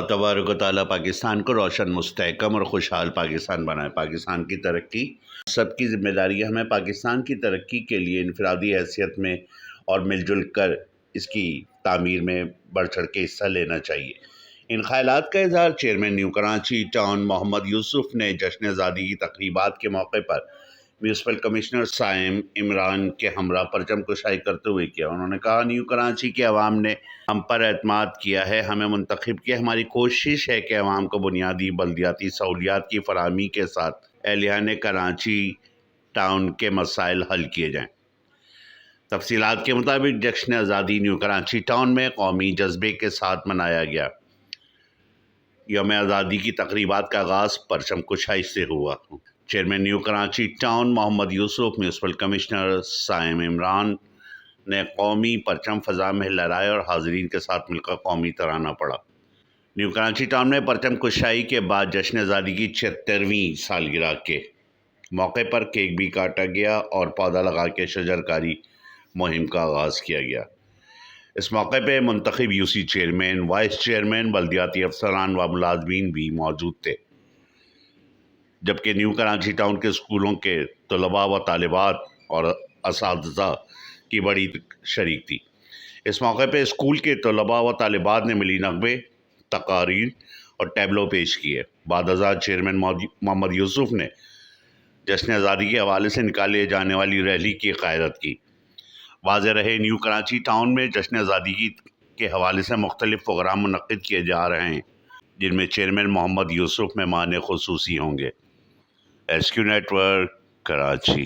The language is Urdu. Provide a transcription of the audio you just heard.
تبارک و تعالیٰ پاکستان کو روشن، مستحکم اور خوشحال پاکستان بنائے۔ پاکستان کی ترقی سب کی ذمہ داری ہے۔ ہمیں پاکستان کی ترقی کے لیے انفرادی حیثیت میں اور مل جل کر اس کی تعمیر میں بڑھ چڑھ کے حصہ لینا چاہیے۔ ان خیالات کا اظہار چیئرمین نیو کراچی ٹاؤن محمد یوسف نے جشن آزادی کی تقریبات کے موقع پر میونسپل کمشنر سائم عمران کے ہمراہ پرچم کشائی کرتے ہوئے کیا۔ انہوں نے کہا، نیو کراچی کے عوام نے ہم پر اعتماد کیا ہے، ہمیں منتخب کیا۔ ہماری کوشش ہے کہ عوام کو بنیادی بلدیاتی سہولیات کی فراہمی کے ساتھ اہلیان کراچی ٹاؤن کے مسائل حل کیے جائیں۔ تفصیلات کے مطابق جشن آزادی نیو کراچی ٹاؤن میں قومی جذبے کے ساتھ منایا گیا۔ یوم آزادی کی تقریبات کا آغاز پرچم کشائی سے ہوا۔ چیئرمین نیو کراچی ٹاؤن محمد یوسف، میونسپل کمشنر سائم عمران نے قومی پرچم فضا میں لہرائے اور حاضرین کے ساتھ مل کر قومی ترانہ پڑھا۔ نیو کراچی ٹاؤن میں پرچم کشائی کے بعد جشن آزادی کی 76ویں سالگرہ کے موقع پر کیک بھی کاٹا گیا اور پودا لگا کے شجرکاری مہم کا آغاز کیا گیا۔ اس موقع پہ منتخب یوسی چیئرمین، وائس چیئرمین، بلدیاتی افسران و ملازمین بھی موجود تھے، جبکہ نیو کراچی ٹاؤن کے اسکولوں کے طلباء و طالبات اور اساتذہ کی بڑی شریک تھی۔ اس موقع پہ اسکول کے طلباء و طالبات نے ملی نغمے، تقاریر اور ٹیبلو پیش کیے۔ بعد ازاں چیئرمین محمد یوسف نے جشن آزادی کے حوالے سے نکالے جانے والی ریلی کی قیادت کی۔ واضح رہے، نیو کراچی ٹاؤن میں جشن آزادی کے حوالے سے مختلف پروگرام منعقد کیے جا رہے ہیں، جن میں چیئرمین محمد یوسف مہمان خصوصی ہوں گے۔ S Q network, Karachi.